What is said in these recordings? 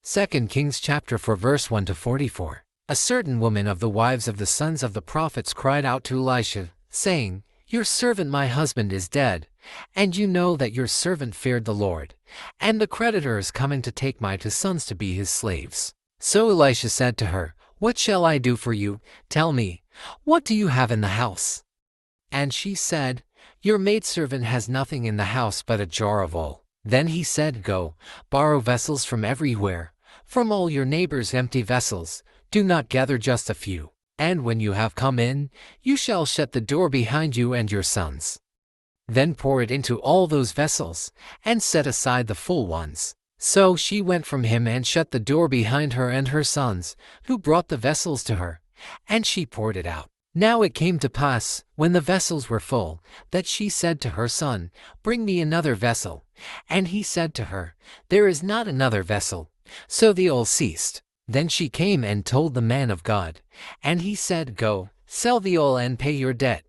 2 Kings chapter 4 verse 1 to 44. A certain woman of the wives of the sons of the prophets cried out to Elisha, saying, Your servant my husband is dead, and you know that your servant feared the Lord, and the creditor is coming to take my 2 sons to be his slaves. So Elisha said to her, What shall I do for you? Tell me, what do you have in the house? And she said, Your maidservant has nothing in the house but a jar of oil. Then he said, Go, borrow vessels from everywhere, from all your neighbors' empty vessels. Do not gather just a few. And when you have come in, you shall shut the door behind you and your sons. Then pour it into all those vessels, and set aside the full ones. So she went from him and shut the door behind her and her sons, who brought the vessels to her, and she poured it out. Now it came to pass, when the vessels were full, that she said to her son, Bring me another vessel. And he said to her, There is not another vessel. So the oil ceased. Then she came and told the man of God, and he said, Go, sell the oil and pay your debt,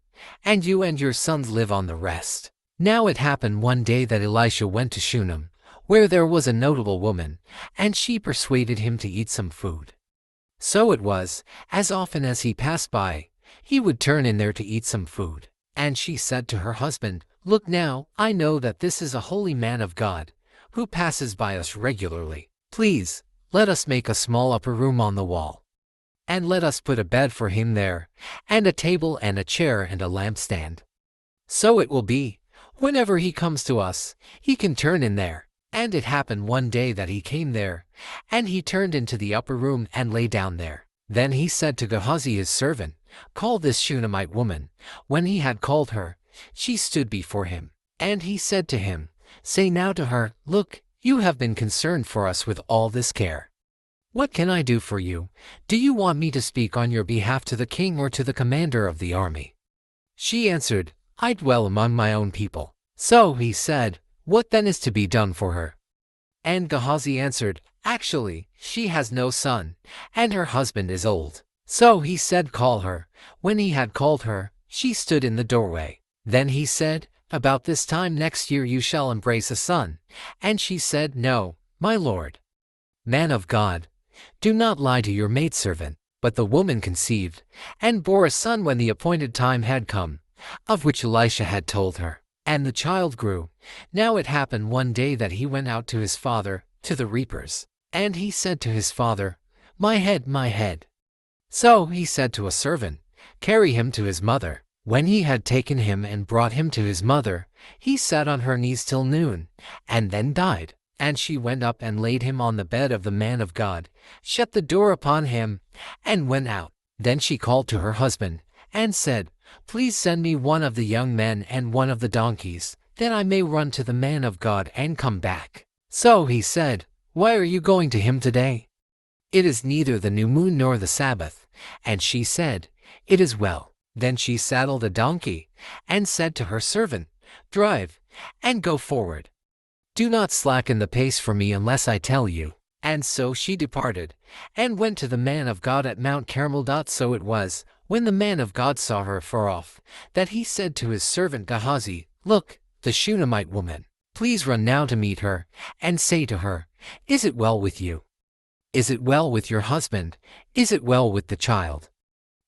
and you and your sons live on the rest. Now it happened one day that Elisha went to Shunem, where there was a notable woman, and she persuaded him to eat some food. So it was, as often as he passed by, he would turn in there to eat some food. And she said to her husband, Look now, I know that this is a holy man of God, who passes by us regularly. Please, let us make a small upper room on the wall. And let us put a bed for him there, and a table and a chair and a lampstand. So it will be, whenever he comes to us, he can turn in there. And it happened one day that he came there, and he turned into the upper room and lay down there. Then he said to Gehazi his servant, Call this Shunammite woman. When he had called her, she stood before him. And he said to him, Say now to her, Look, you have been concerned for us with all this care. What can I do for you? Do you want me to speak on your behalf to the king or to the commander of the army? She answered, I dwell among my own people. So he said, What then is to be done for her? And Gehazi answered, Actually, she has no son, and her husband is old. So he said, Call her. When he had called her, she stood in the doorway. Then he said, About this time next year you shall embrace a son. And she said, No, my lord. Man of God, do not lie to your maidservant. But the woman conceived, and bore a son when the appointed time had come, of which Elisha had told her. And the child grew. Now it happened one day that he went out to his father, to the reapers. And he said to his father, My head, my head. So he said to a servant, Carry him to his mother. When he had taken him and brought him to his mother, he sat on her knees till noon, and then died. And she went up and laid him on the bed of the man of God, shut the door upon him, and went out. Then she called to her husband, and said, Please send me one of the young men and one of the donkeys, that I may run to the man of God and come back. So he said, Why are you going to him today? It is neither the new moon nor the Sabbath. And she said, It is well. Then she saddled a donkey, and said to her servant, Drive, and go forward. Do not slacken the pace for me unless I tell you. And so she departed, and went to the man of God at Mount Carmel. So it was, when the man of God saw her far off, that he said to his servant Gehazi, Look, the Shunammite woman. Please run now to meet her, and say to her, Is it well with you? Is it well with your husband? Is it well with the child?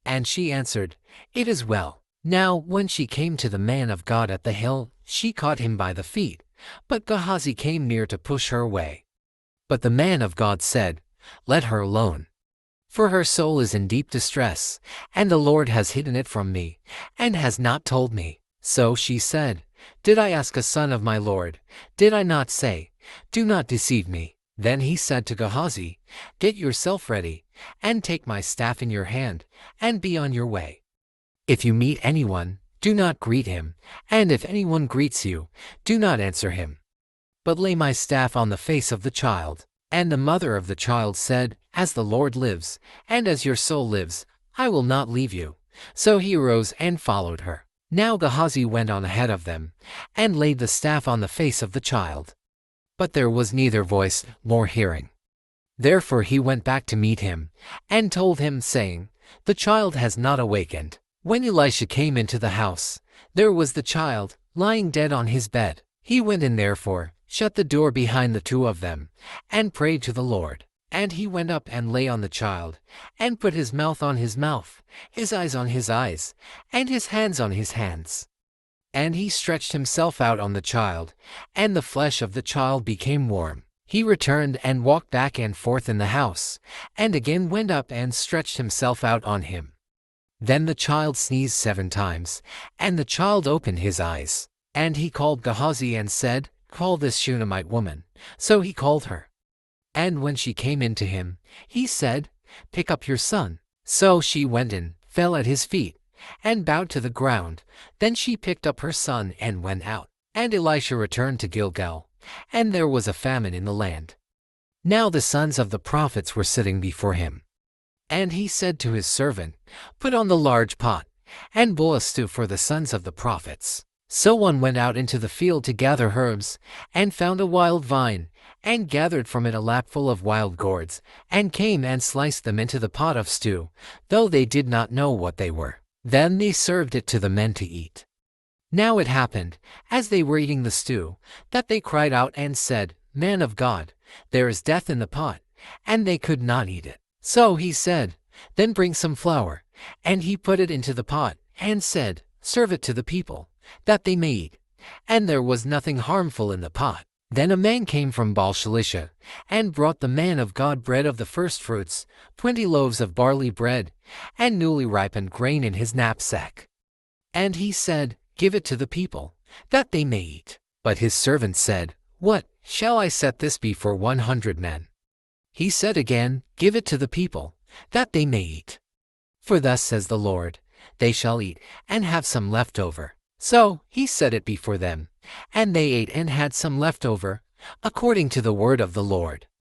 And she answered, It is well. Now when she came to the man of God at the hill, she caught him by the feet, but Gehazi came near to push her away. But the man of God said, Let her alone. For her soul is in deep distress, and the Lord has hidden it from me, and has not told me. So she said, Did I ask a son of my Lord? Did I not say, Do not deceive me? Then he said to Gehazi, Get yourself ready, and take my staff in your hand, and be on your way. If you meet anyone, do not greet him, and if anyone greets you, do not answer him. But lay my staff on the face of the child. And the mother of the child said, As the Lord lives, and as your soul lives, I will not leave you. So he arose and followed her. Now Gehazi went on ahead of them, and laid the staff on the face of the child. But there was neither voice nor hearing. Therefore he went back to meet him, and told him, saying, The child has not awakened. When Elisha came into the house, there was the child, lying dead on his bed. He went in therefore, shut the door behind the two of them, and prayed to the Lord. And he went up and lay on the child, and put his mouth on his mouth, his eyes on his eyes, and his hands on his hands. And he stretched himself out on the child, and the flesh of the child became warm. He returned and walked back and forth in the house, and again went up and stretched himself out on him. Then the child sneezed 7 times, and the child opened his eyes. And he called Gehazi and said, "Call this Shunammite woman." So he called her. And when she came in to him, he said, "Pick up your son." So she went in, fell at his feet, and bowed to the ground. Then she picked up her son and went out. And Elisha returned to Gilgal, and there was a famine in the land. Now the sons of the prophets were sitting before him. And he said to his servant, "Put on the large pot, and boil a stew for the sons of the prophets." So one went out into the field to gather herbs, and found a wild vine, and gathered from it a lapful of wild gourds, and came and sliced them into the pot of stew, though they did not know what they were. Then they served it to the men to eat. Now it happened, as they were eating the stew, that they cried out and said, "Man of God, there is death in the pot," and they could not eat it. So he said, "Then bring some flour." And he put it into the pot, and said, "Serve it to the people, that they may eat." And there was nothing harmful in the pot. Then a man came from Baal-shalisha, and brought the man of God bread of the firstfruits, 20 loaves of barley bread, and newly ripened grain in his knapsack. And he said, "Give it to the people, that they may eat." But his servant said, "What, shall I set this before 100 men? He said again, "Give it to the people, that they may eat. For thus says the Lord, they shall eat, and have some left over." So he set it before them, and they ate and had some left over, according to the word of the Lord.